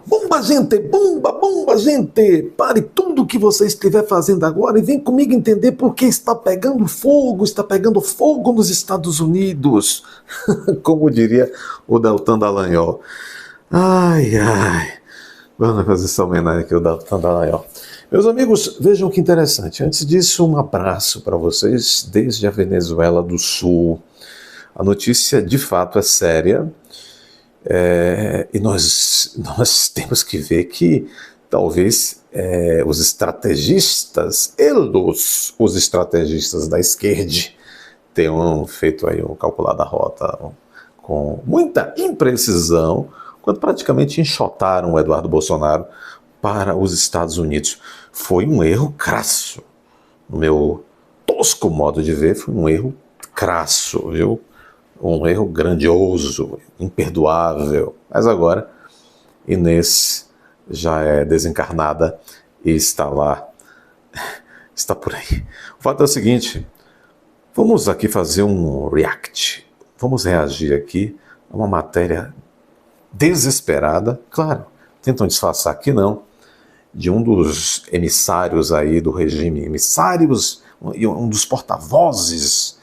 Bomba, gente! Bomba, bomba, gente! Pare tudo o que você estiver fazendo agora e vem comigo entender por que está pegando fogo nos Estados Unidos. Como diria o Deltan Dallagnol. Ai, ai. Vamos fazer essa homenagem aqui ao Deltan Dallagnol. Meus amigos, vejam que interessante. Antes disso, um abraço para vocês desde a Venezuela do Sul. A notícia, de fato, é séria. E nós temos que ver que talvez os estrategistas, os estrategistas da esquerda, tenham feito aí calculado a rota com muita imprecisão, quando praticamente enxotaram o Eduardo Bolsonaro para os Estados Unidos. Foi um erro crasso. No meu tosco modo de ver, foi um erro crasso, viu? Um erro grandioso, imperdoável. Mas agora, Inês já é desencarnada e está lá, está por aí. O fato é o seguinte, vamos aqui fazer um react. Vamos reagir aqui a uma matéria desesperada, claro, tentam disfarçar que não, de um dos emissários aí do regime, um dos porta-vozes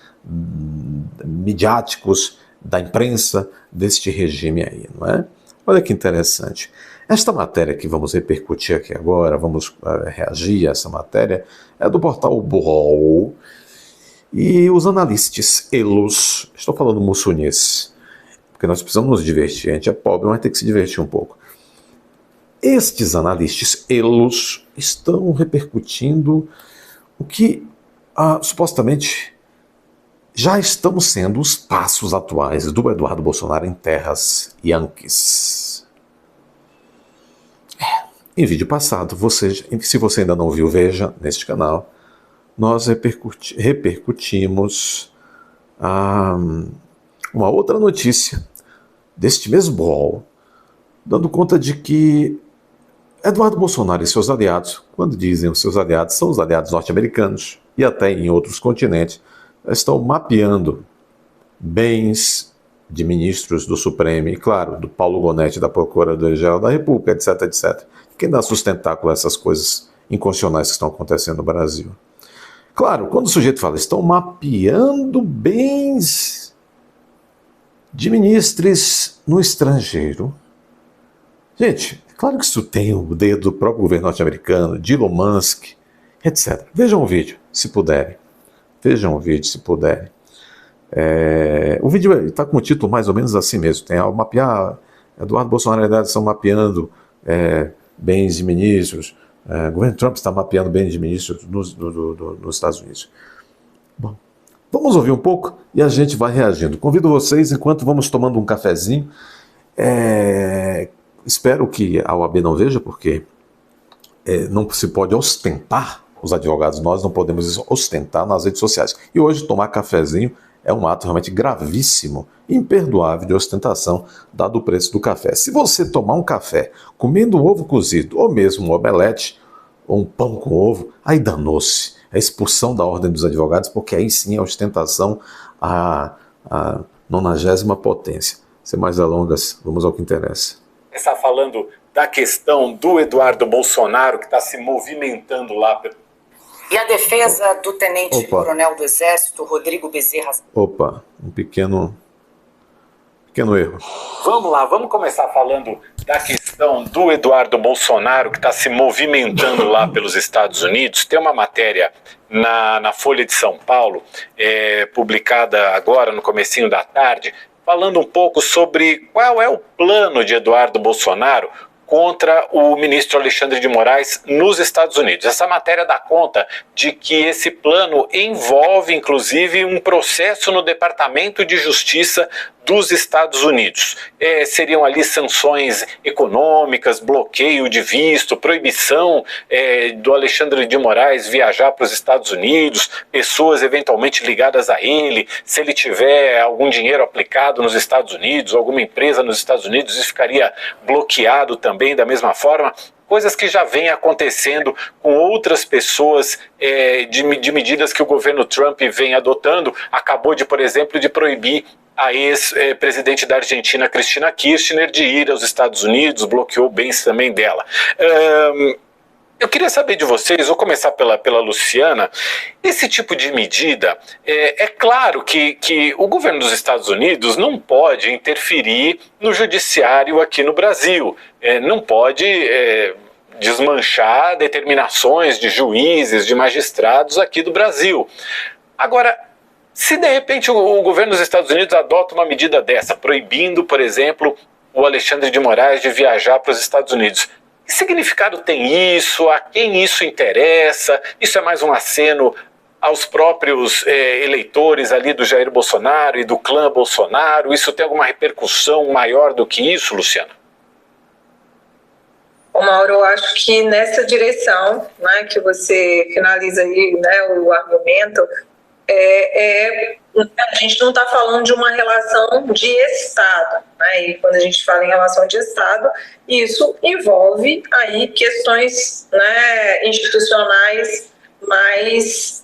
midiáticos da imprensa deste regime aí, não é? Olha que interessante. Esta matéria que vamos repercutir aqui agora, vamos reagir a essa matéria, é do portal UOL, e os analistas, estou falando mussunês, porque nós precisamos nos divertir, a gente é pobre, mas tem que se divertir um pouco. Estes analistas, estão repercutindo o que supostamente já estão sendo os passos atuais do Eduardo Bolsonaro em terras yankees. Em vídeo passado, se você ainda não viu, veja neste canal, nós repercutimos uma outra notícia deste mesmo UOL, dando conta de que Eduardo Bolsonaro e seus aliados, quando dizem os seus aliados, são os aliados norte-americanos e até em outros continentes, estão mapeando bens de ministros do Supremo e, claro, do Paulo Gonetti, da Procuradoria-Geral da República, etc, etc. Quem dá sustentáculo a essas coisas inconstitucionais que estão acontecendo no Brasil? Claro, quando o sujeito fala, estão mapeando bens de ministros no estrangeiro. Gente, é claro que isso tem o dedo do próprio governo norte-americano, de Elon Musk, etc. Vejam o vídeo, se puderem. Vejam o vídeo, se puderem. O vídeo está com o título mais ou menos assim mesmo. Tem ao mapear, Eduardo Bolsonaro e a estão mapeando bens de ministros. O governo Trump está mapeando bens de ministros nos Estados Unidos. Bom, vamos ouvir um pouco e a gente vai reagindo. Convido vocês, enquanto vamos tomando um cafezinho. Espero que a OAB não veja, porque não se pode ostentar. Os advogados, nós não podemos ostentar nas redes sociais. E hoje tomar cafezinho é um ato realmente gravíssimo, imperdoável de ostentação, dado o preço do café. Se você tomar um café comendo um ovo cozido, ou mesmo um omelete, ou um pão com ovo, aí danou-se. É expulsão da ordem dos advogados, porque aí sim é ostentação à 90ª potência. Sem mais delongas, vamos ao que interessa. Está falando da questão do Eduardo Bolsonaro, que está se movimentando lá. E a defesa do tenente-coronel do Exército, Rodrigo Bezerra... Opa, um pequeno erro. Vamos lá, vamos começar falando da questão do Eduardo Bolsonaro, que está se movimentando lá pelos Estados Unidos. Tem uma matéria na Folha de São Paulo, publicada agora no comecinho da tarde, falando um pouco sobre qual é o plano de Eduardo Bolsonaro contra o ministro Alexandre de Moraes nos Estados Unidos. Essa matéria dá conta de que esse plano envolve, inclusive, um processo no Departamento de Justiça dos Estados Unidos. Seriam ali sanções econômicas, bloqueio de visto, proibição do Alexandre de Moraes viajar para os Estados Unidos, pessoas eventualmente ligadas a ele, se ele tiver algum dinheiro aplicado nos Estados Unidos, alguma empresa nos Estados Unidos, isso ficaria bloqueado também da mesma forma. Coisas que já vêm acontecendo com outras pessoas de medidas que o governo Trump vem adotando. Acabou por exemplo, de proibir a ex-presidente da Argentina, Cristina Kirchner, de ir aos Estados Unidos, bloqueou bens também dela. Eu queria saber de vocês, vou começar pela Luciana, esse tipo de medida, é claro que o governo dos Estados Unidos não pode interferir no judiciário aqui no Brasil, não pode desmanchar determinações de juízes, de magistrados aqui do Brasil. Agora, se de repente o governo dos Estados Unidos adota uma medida dessa, proibindo, por exemplo, o Alexandre de Moraes de viajar para os Estados Unidos, que significado tem isso? A quem isso interessa? Isso é mais um aceno aos próprios eleitores ali do Jair Bolsonaro e do clã Bolsonaro? Isso tem alguma repercussão maior do que isso, Luciana? Mauro, eu acho que nessa direção, né, que você finaliza aí, né, o argumento, a gente não está falando de uma relação de Estado, né? E quando a gente fala em relação de Estado, isso envolve aí questões, né, institucionais mais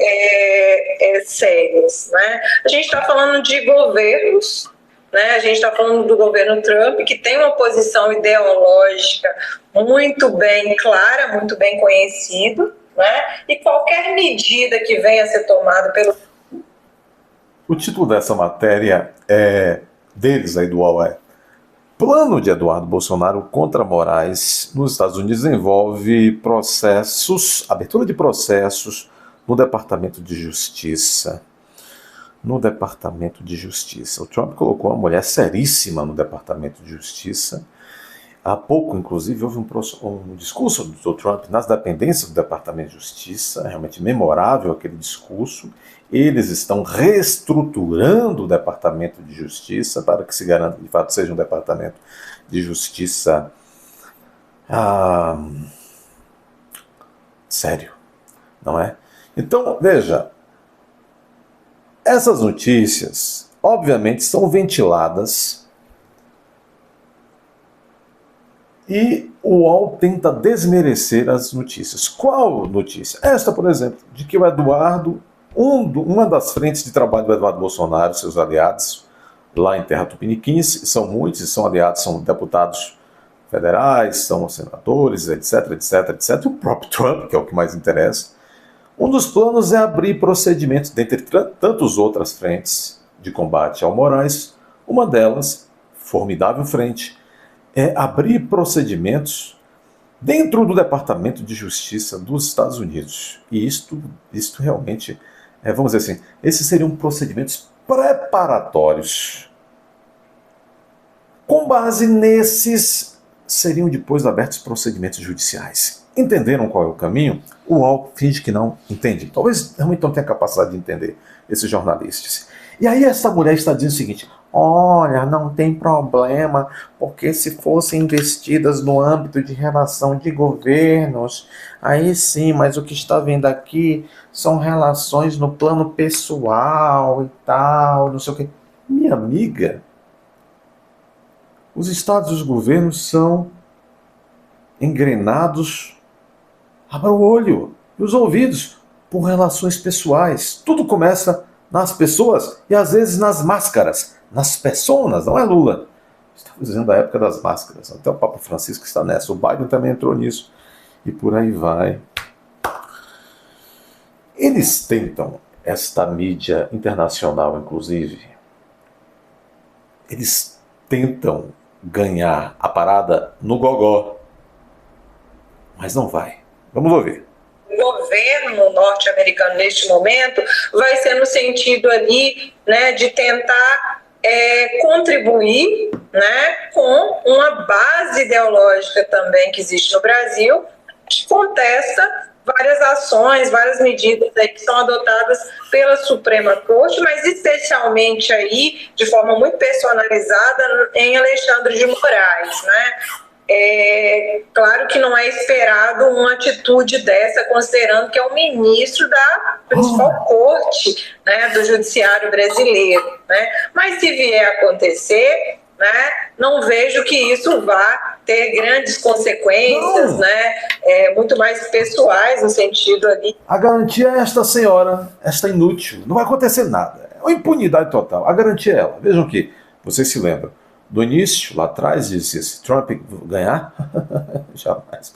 sérias, né? A gente está falando de governos, né? A gente está falando do governo Trump, que tem uma posição ideológica muito bem clara, muito bem conhecida, né? E qualquer medida que venha a ser tomada pelo... O título dessa matéria deles aí do UOL é Plano de Eduardo Bolsonaro contra Moraes nos Estados Unidos envolve abertura de processos no Departamento de Justiça. No Departamento de Justiça. O Trump colocou uma mulher seríssima no Departamento de Justiça. Há pouco, inclusive, houve um discurso do Trump nas dependências do Departamento de Justiça, realmente memorável aquele discurso. Eles estão reestruturando o Departamento de Justiça para que se garanta que, de fato, seja um Departamento de Justiça sério, não é? Então, veja, essas notícias, obviamente, são ventiladas e o UOL tenta desmerecer as notícias. Qual notícia? Esta, por exemplo, de que o Eduardo, uma das frentes de trabalho do Eduardo Bolsonaro, seus aliados, lá em Terra Tupiniquins, são muitos, são aliados, são deputados federais, são senadores, etc, etc, etc. E o próprio Trump, que é o que mais interessa. Um dos planos é abrir procedimentos, dentre tantas outras frentes de combate ao Moraes, uma delas, formidável frente, é abrir procedimentos dentro do Departamento de Justiça dos Estados Unidos. E isto realmente, vamos dizer assim, esses seriam procedimentos preparatórios. Com base nesses, seriam depois abertos procedimentos judiciais. Entenderam qual é o caminho? O UOL finge que não entende. Talvez realmente não tenha capacidade de entender esses jornalistas. E aí essa mulher está dizendo o seguinte: olha, não tem problema, porque se fossem investidas no âmbito de relação de governos, aí sim, mas o que está vendo aqui são relações no plano pessoal e tal, não sei o quê. Minha amiga, os estados e os governos são engrenados, abra o olho e os ouvidos, por relações pessoais. Tudo começa nas pessoas e às vezes nas máscaras, nas personas, não é Lula? Estamos dizendo a época das máscaras, até o Papa Francisco está nessa, o Biden também entrou nisso, e por aí vai. Eles tentam, esta mídia internacional inclusive, eles tentam ganhar a parada no gogó, mas não vai. Vamos ouvir. O governo norte-americano neste momento vai ser no sentido ali, né, de tentar contribuir, né, com uma base ideológica também que existe no Brasil, que contesta várias ações, várias medidas aí que são adotadas pela Suprema Corte, mas especialmente aí, de forma muito personalizada, em Alexandre de Moraes, né? Claro que não é esperado uma atitude dessa, considerando que é o ministro da principal corte, né, do judiciário brasileiro, né? Mas se vier a acontecer, né, não vejo que isso vá ter grandes consequências, né, muito mais pessoais no sentido ali. A garantia é esta senhora, esta inútil, não vai acontecer nada. uma impunidade total. A garantia é ela. Vejam que, vocês se lembram, do início, lá atrás, disse, se Trump ganhar, jamais.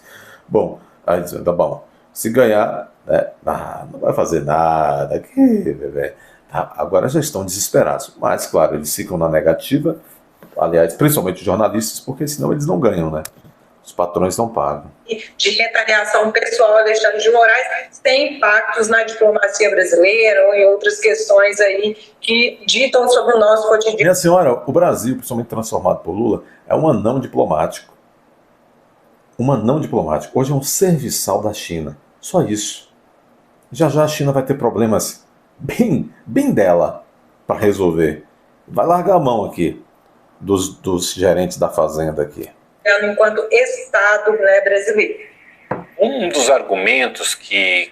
Bom, aí dizendo, tá bom, se ganhar, né, não vai fazer nada, tá, agora já estão desesperados. Mas, claro, eles ficam na negativa, aliás, principalmente os jornalistas, porque senão eles não ganham, né? Os patrões não pagam. De retaliação pessoal, Alexandre de Moraes, tem impactos na diplomacia brasileira ou em outras questões aí que ditam sobre o nosso cotidiano. Minha senhora, o Brasil, principalmente transformado por Lula, é um anão diplomático. Um anão diplomático. Hoje é um serviçal da China. Só isso. Já já a China vai ter problemas bem dela para resolver. Vai largar a mão aqui dos gerentes da fazenda aqui. Enquanto Estado, né, brasileiro. Um dos argumentos que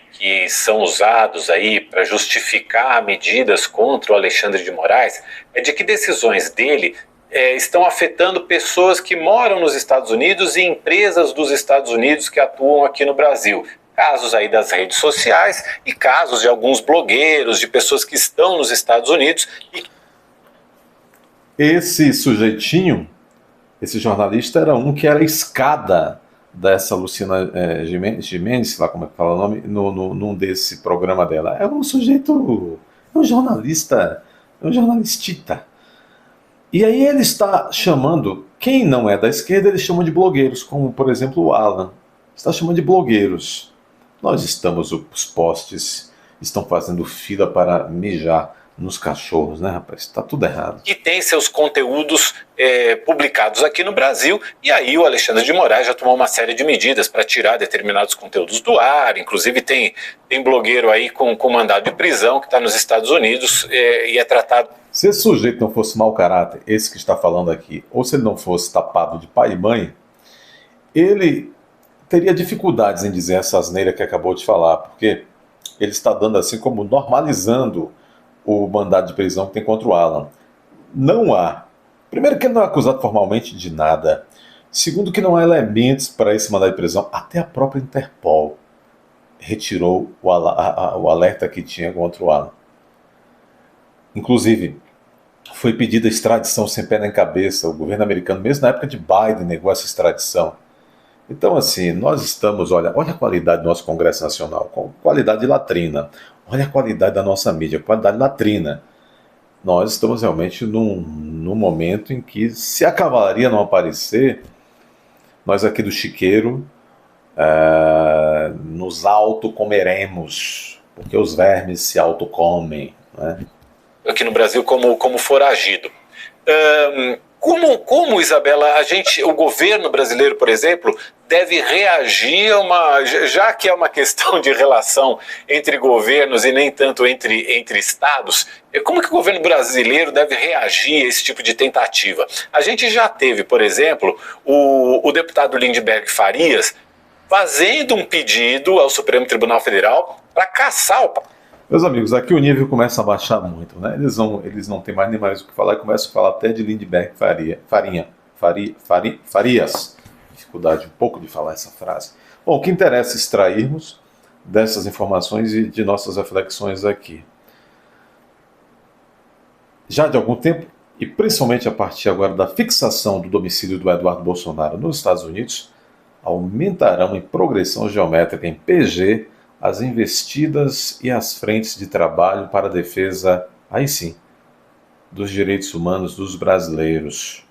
são usados aí para justificar medidas contra o Alexandre de Moraes é de que decisões dele estão afetando pessoas que moram nos Estados Unidos e empresas dos Estados Unidos que atuam aqui no Brasil. Casos aí das redes sociais e casos de alguns blogueiros, de pessoas que estão nos Estados Unidos. Esse sujeitinho, esse jornalista, era um que era a escada dessa Lucina Gimenez, sei lá como é que fala o nome, num desse programa dela. É um sujeito, é um jornalista, é um jornalistita. E aí ele está chamando, quem não é da esquerda, ele chama de blogueiros, como por exemplo o Alan. Está chamando de blogueiros. Nós estamos, os postes estão fazendo fila para mijar nos cachorros, né, rapaz? Está tudo errado. Que tem seus conteúdos publicados aqui no Brasil, e aí o Alexandre de Moraes já tomou uma série de medidas para tirar determinados conteúdos do ar. Inclusive tem blogueiro aí com mandado de prisão que está nos Estados Unidos e é tratado. Se esse sujeito não fosse mau caráter, esse que está falando aqui, ou se ele não fosse tapado de pai e mãe, ele teria dificuldades em dizer essa asneira que acabou de falar, porque ele está dando assim como normalizando o mandado de prisão que tem contra o Alan. Não há. Primeiro que ele não é acusado formalmente de nada. Segundo que não há elementos para esse mandado de prisão. Até a própria Interpol retirou o alerta que tinha contra o Alan. Inclusive, foi pedida extradição sem pé nem cabeça. O governo americano, mesmo na época de Biden, negou essa extradição. Então, assim, nós estamos, olha a qualidade do nosso Congresso Nacional, com qualidade latrina. Olha a qualidade da nossa mídia, qualidade latrina. Nós estamos realmente num momento em que, se a cavalaria não aparecer, nós aqui do Chiqueiro nos autocomeremos, porque os vermes se autocomem, né? Aqui no Brasil como foragido. Como, Isabela, o governo brasileiro, por exemplo, deve reagir já que é uma questão de relação entre governos e nem tanto entre estados, como que o governo brasileiro deve reagir a esse tipo de tentativa? A gente já teve, por exemplo, o deputado Lindenberg Farias fazendo um pedido ao Supremo Tribunal Federal para caçar o... Meus amigos, aqui o nível começa a baixar muito, né? Eles não têm nem mais o que falar e começam a falar até de Lindenberg Farias. Dificuldade um pouco de falar essa frase. Bom, o que interessa extrairmos dessas informações e de nossas reflexões aqui. Já de algum tempo, e principalmente a partir agora da fixação do domicílio do Eduardo Bolsonaro nos Estados Unidos, aumentarão em progressão geométrica em PG as investidas e as frentes de trabalho para a defesa, aí sim, dos direitos humanos dos brasileiros.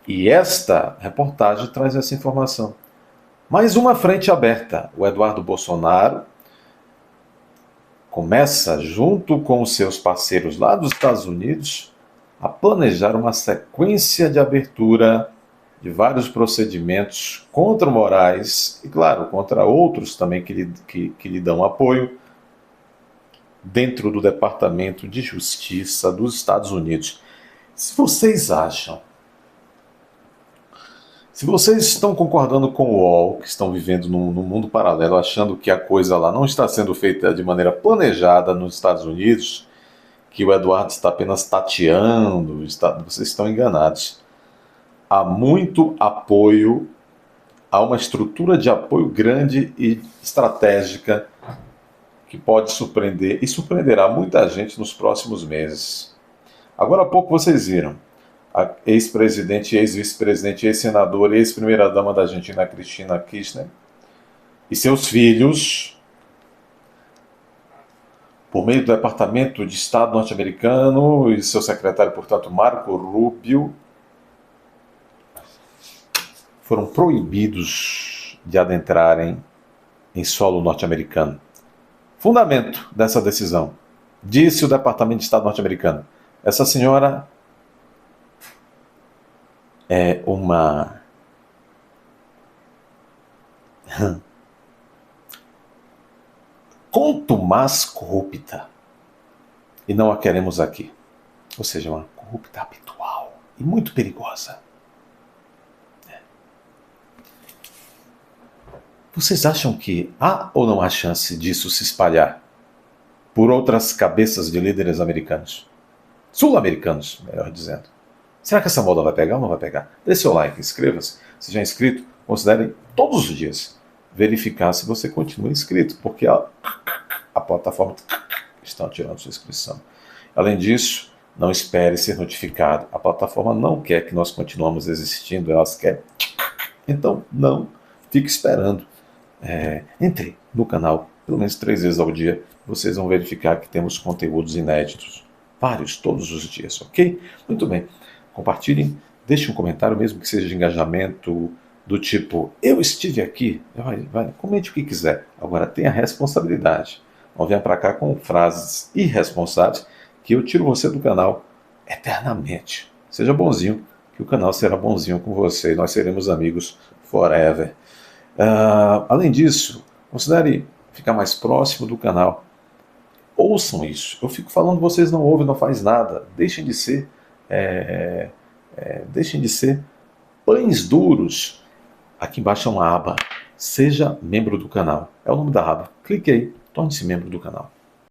E esta reportagem traz essa informação. Mais uma frente aberta. O Eduardo Bolsonaro começa, junto com os seus parceiros lá dos Estados Unidos, a planejar uma sequência de abertura de vários procedimentos contra o Moraes e, claro, contra outros também que lhe dão apoio dentro do Departamento de Justiça dos Estados Unidos. Se vocês estão concordando com o UOL, que estão vivendo num mundo paralelo, achando que a coisa lá não está sendo feita de maneira planejada nos Estados Unidos, que o Eduardo está apenas tateando, vocês estão enganados. Há muito apoio, há uma estrutura de apoio grande e estratégica que pode surpreender e surpreenderá muita gente nos próximos meses. Agora há pouco vocês viram a ex-presidente, ex-vice-presidente, ex-senadora, ex-primeira-dama da Argentina, Cristina Kirchner, e seus filhos, por meio do Departamento de Estado norte-americano e seu secretário, portanto, Marco Rubio, foram proibidos de adentrarem em solo norte-americano. Fundamento dessa decisão, disse o Departamento de Estado norte-americano: essa senhora é uma contumaz corrupta e não a queremos aqui. Ou seja, uma corrupta habitual e muito perigosa. Vocês acham que há ou não há chance disso se espalhar por outras cabeças de líderes americanos? Sul-americanos, melhor dizendo. Será que essa moda vai pegar ou não vai pegar? Dê seu like, inscreva-se. Se já é inscrito, considere todos os dias verificar se você continua inscrito, porque a plataforma está tirando sua inscrição. Além disso, não espere ser notificado. A plataforma não quer que nós continuemos existindo, ela quer. Então, não fique esperando. Entre no canal pelo menos 3 vezes ao dia. Vocês vão verificar que temos conteúdos inéditos. Vários, todos os dias, ok? Muito bem. Compartilhem, deixem um comentário, mesmo que seja de engajamento, do tipo, eu estive aqui. Comente o que quiser. Agora, tenha responsabilidade. Não venha para cá com frases irresponsáveis, que eu tiro você do canal eternamente. Seja bonzinho, que o canal será bonzinho com você e nós seremos amigos forever. Além disso, considere ficar mais próximo do canal. Ouçam isso. Eu fico falando, vocês não ouvem, não faz nada. Deixem de ser pães duros. Aqui embaixo é uma aba. Seja membro do canal. É o nome da aba. Clique aí, torne-se membro do canal.